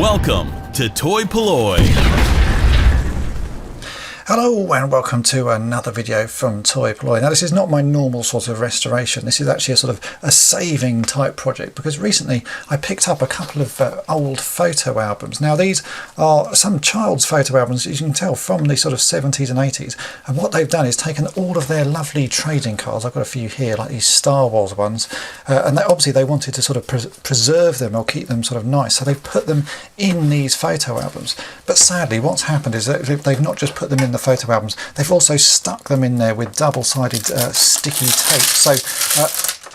Welcome to toy-polloi. Hello and welcome to another video from toy-polloi. Now this is not my normal sort of restoration, this is actually a sort of a saving type project because recently I picked up a couple of old photo albums. Now these are some child's photo albums, as you can tell, from the sort of 70s and 80s, and what they've done is taken all of their lovely trading cards. I've got a few here, like these Star Wars ones, and obviously they wanted to sort of preserve them or keep them sort of nice, so they've put them in these photo albums. But sadly what's happened is that they've not just put them in the photo albums, they've also stuck them in there with double-sided sticky tape. So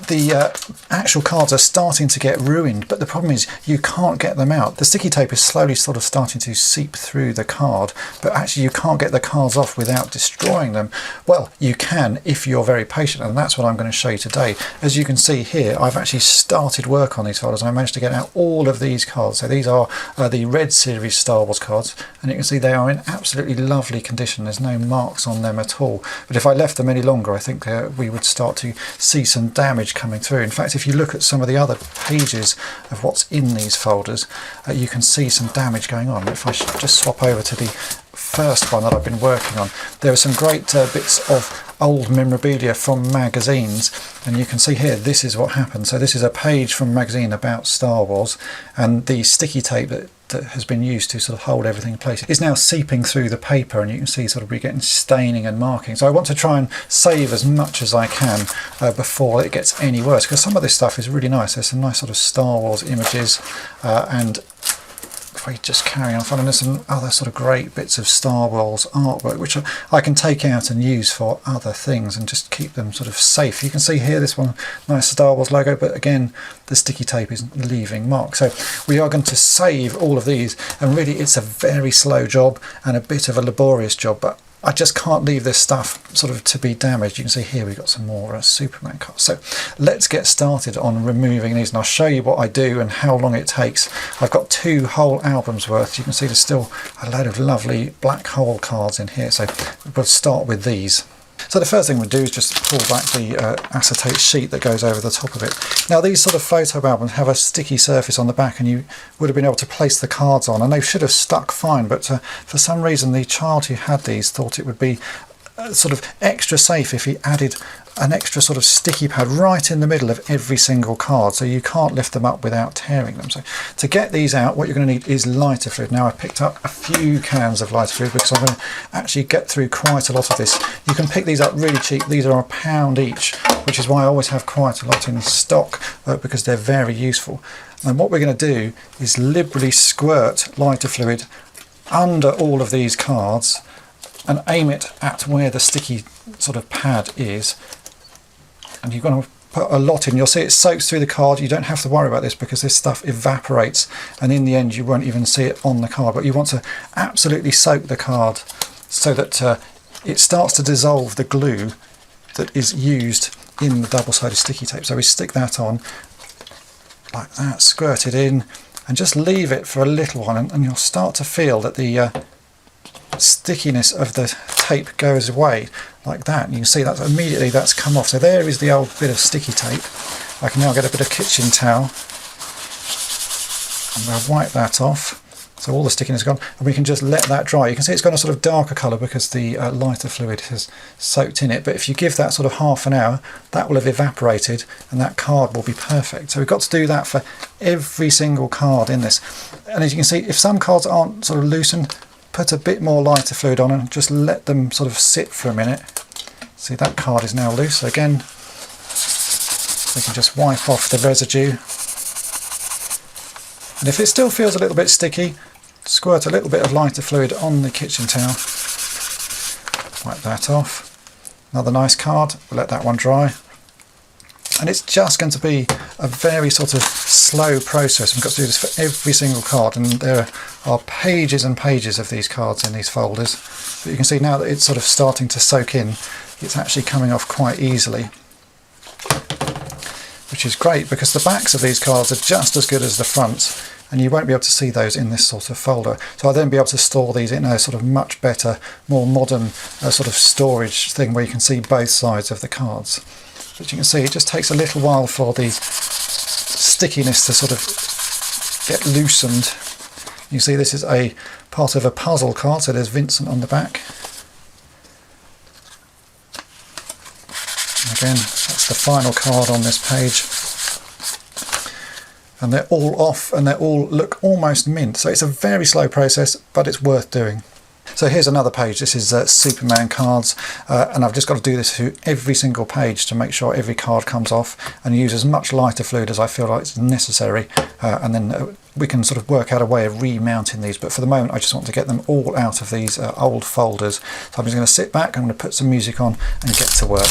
the actual cards are starting to get ruined, but the problem is you can't get them out. The sticky tape is slowly sort of starting to seep through the card, but actually you can't get the cards off without destroying them. Well, you can if you're very patient, and that's what I'm going to show you today. As you can see here, I've actually started work on these folders and I managed to get out all of these cards. So these are the Red Series Star Wars cards, and you can see they are in absolutely lovely condition. There's no marks on them at all, but if I left them any longer I think we would start to see some damage coming through. In fact, if you look at some of the other pages of what's in these folders, you can see some damage going on. If I should just swap over to the first one that I've been working on, there are some great bits of old memorabilia from magazines, and you can see here this is what happened. So this is a page from a magazine about Star Wars, and the sticky tape that has been used to sort of hold everything in place is now seeping through the paper, and you can see sort of we're getting staining and marking. So I want to try and save as much as I can before it gets any worse, because some of this stuff is really nice. There's some nice sort of Star Wars images, and if we just carry on following, there's some other sort of great bits of Star Wars artwork which I can take out and use for other things and just keep them sort of safe. You can see here this one, nice Star Wars logo, but again the sticky tape is leaving marks. So we are going to save all of these, and really it's a very slow job and a bit of a laborious job, but I just can't leave this stuff sort of to be damaged. You can see here we've got some more Superman cards. So let's get started on removing these, and I'll show you what I do and how long it takes. I've got 2 whole albums worth. You can see there's still a load of lovely black hole cards in here, so we'll start with these. So the first thing we'll do is just pull back the acetate sheet that goes over the top of it. Now these sort of photo albums have a sticky surface on the back, and you would have been able to place the cards on, and they should have stuck fine, but for some reason the child who had these thought it would be sort of extra safe if he added an extra sort of sticky pad right in the middle of every single card, so you can't lift them up without tearing them. So to get these out, what you're going to need is lighter fluid. Now I picked up a few cans of lighter fluid because I'm going to actually get through quite a lot of this. You can pick these up really cheap. These are £1 each, which is why I always have quite a lot in stock, because they're very useful. And what we're going to do is liberally squirt lighter fluid under all of these cards and aim it at where the sticky sort of pad is, and you're going to put a lot in. You'll see it soaks through the card. You don't have to worry about this because this stuff evaporates, and in the end you won't even see it on the card, but you want to absolutely soak the card so that it starts to dissolve the glue that is used in the double-sided sticky tape. So we stick that on like that, squirt it in, and just leave it for a little while, and you'll start to feel that the stickiness of the tape goes away like that. And you can see that immediately that's come off. So there is the old bit of sticky tape. I can now get a bit of kitchen towel and I'll wipe that off, so all the stickiness is gone, and we can just let that dry. You can see it's got a sort of darker colour because the lighter fluid has soaked in it, but if you give that sort of half an hour, that will have evaporated and that card will be perfect. So we've got to do that for every single card in this. And as you can see, if some cards aren't sort of loosened, put a bit more lighter fluid on and just let them sort of sit for a minute. See, that card is now loose. So again, we can just wipe off the residue. And if it still feels a little bit sticky, squirt a little bit of lighter fluid on the kitchen towel. Wipe that off. Another nice card. We'll let that one dry. And it's just going to be a very sort of slow process. We've got to do this for every single card, and there are pages and pages of these cards in these folders. But you can see now that it's sort of starting to soak in, it's actually coming off quite easily, which is great because the backs of these cards are just as good as the fronts, and you won't be able to see those in this sort of folder. So I'll then be able to store these in a sort of much better, more modern sort of storage thing where you can see both sides of the cards. But you can see it just takes a little while for the stickiness to sort of get loosened You see this is a part of a puzzle card, so there's Vincent on the back. Again, that's the final card on this page. And they're all off and they all look almost mint. So it's a very slow process, but it's worth doing. So here's another page. This is Superman cards, and I've just got to do this through every single page to make sure every card comes off, and use as much lighter fluid as I feel like it's necessary, and then we can sort of work out a way of remounting these. But for the moment I just want to get them all out of these old folders. So I'm just going to sit back, I'm going to put some music on and get to work.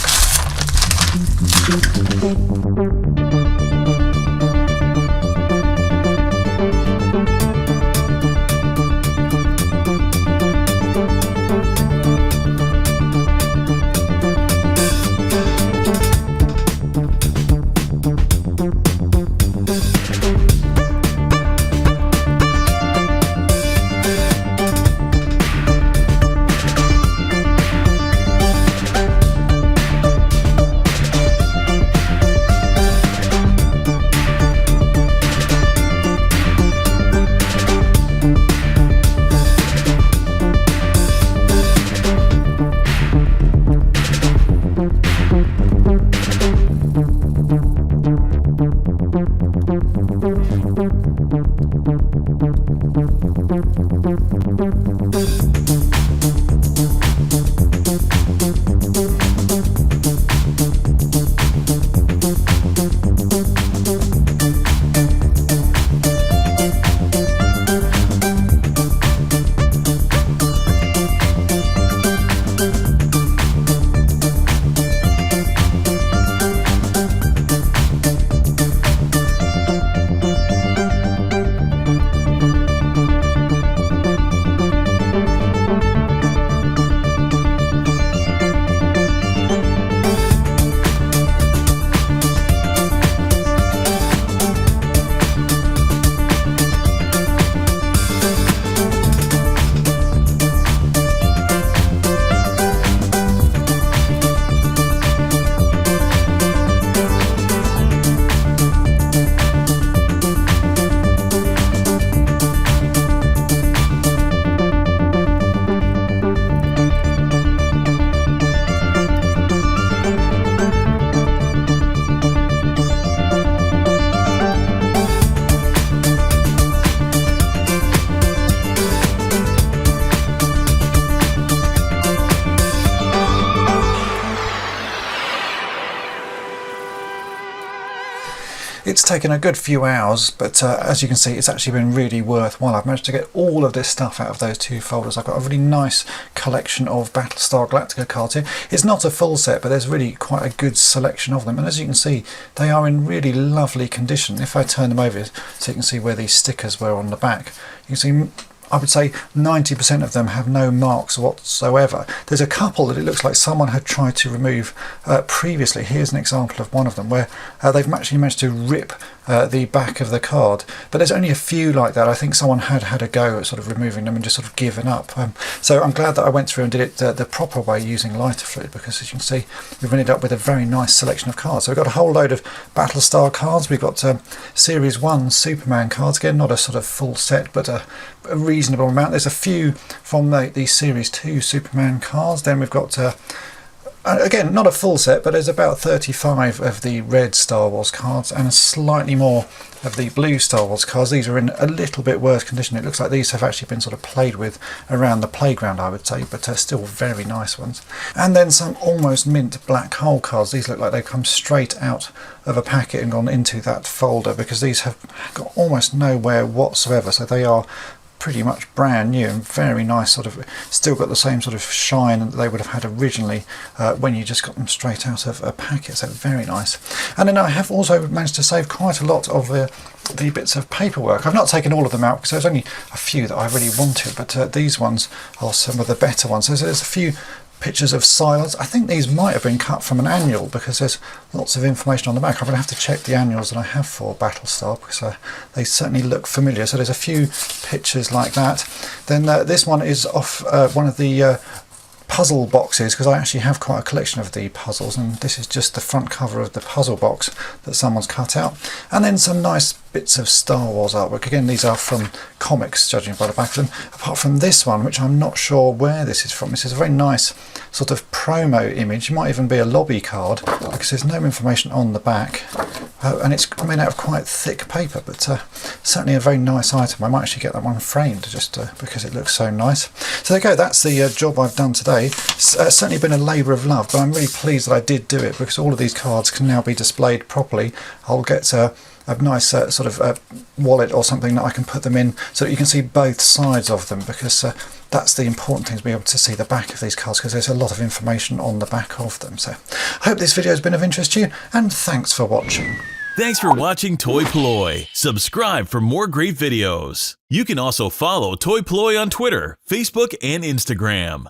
It's taken a good few hours, but as you can see, it's actually been really worthwhile. I've managed to get all of this stuff out of those two folders. I've got a really nice collection of Battlestar Galactica cards here. It's not a full set, but there's really quite a good selection of them. And as you can see, they are in really lovely condition. If I turn them over so you can see where these stickers were on the back, you can see I would say 90% of them have no marks whatsoever. There's a couple that it looks like someone had tried to remove previously. Here's an example of one of them where they've actually managed to rip the back of the card, but there's only a few like that. I think someone had a go at sort of removing them and just sort of given up. So I'm glad that I went through and did it the proper way using lighter fluid, because as you can see, we've ended up with a very nice selection of cards. So we've got a whole load of Battlestar cards. We've got Series 1 Superman cards, again not a sort of full set, but a reasonable amount. There's a few from the Series 2 Superman cards. Then we've got again not a full set, but there's about 35 of the red Star Wars cards and slightly more of the blue Star Wars cards. These are in a little bit worse condition. It looks like these have actually been sort of played with around the playground, I would say, but still very nice ones. And then some almost mint black hole cards. These look like they've come straight out of a packet and gone into that folder, because these have got almost no wear whatsoever, so they are pretty much brand new and very nice, sort of still got the same sort of shine that they would have had originally when you just got them straight out of a packet. So very nice. And then I have also managed to save quite a lot of the bits of paperwork. I've not taken all of them out because there's only a few that I really wanted, but these ones are some of the better ones. So there's a few pictures of Silence. I think these might have been cut from an annual, because there's lots of information on the back. I'm going to have to check the annuals that I have for Battlestar, because they certainly look familiar. So there's a few pictures like that. Then this one is off one of the puzzle boxes, because I actually have quite a collection of the puzzles, and this is just the front cover of the puzzle box that someone's cut out. And then some nice bits of Star Wars artwork. Again, these are from comics, judging by the back of them, apart from this one, which I'm not sure where this is from. This is a very nice sort of promo image. It might even be a lobby card, because there's no information on the back, and it's made out of quite thick paper, but certainly a very nice item. I might actually get that one framed just because it looks so nice. So there you go, that's the job I've done today. It's certainly been a labour of love, but I'm really pleased that I did do it, because all of these cards can now be displayed properly. I'll get a nice sort of wallet or something that I can put them in so that you can see both sides of them, because that's the important thing, to be able to see the back of these cards, because there's a lot of information on the back of them. So I hope this video has been of interest to you, and thanks for watching. Thanks for watching toy-polloi. Subscribe for more great videos. You can also follow toy-polloi on Twitter, Facebook, and Instagram.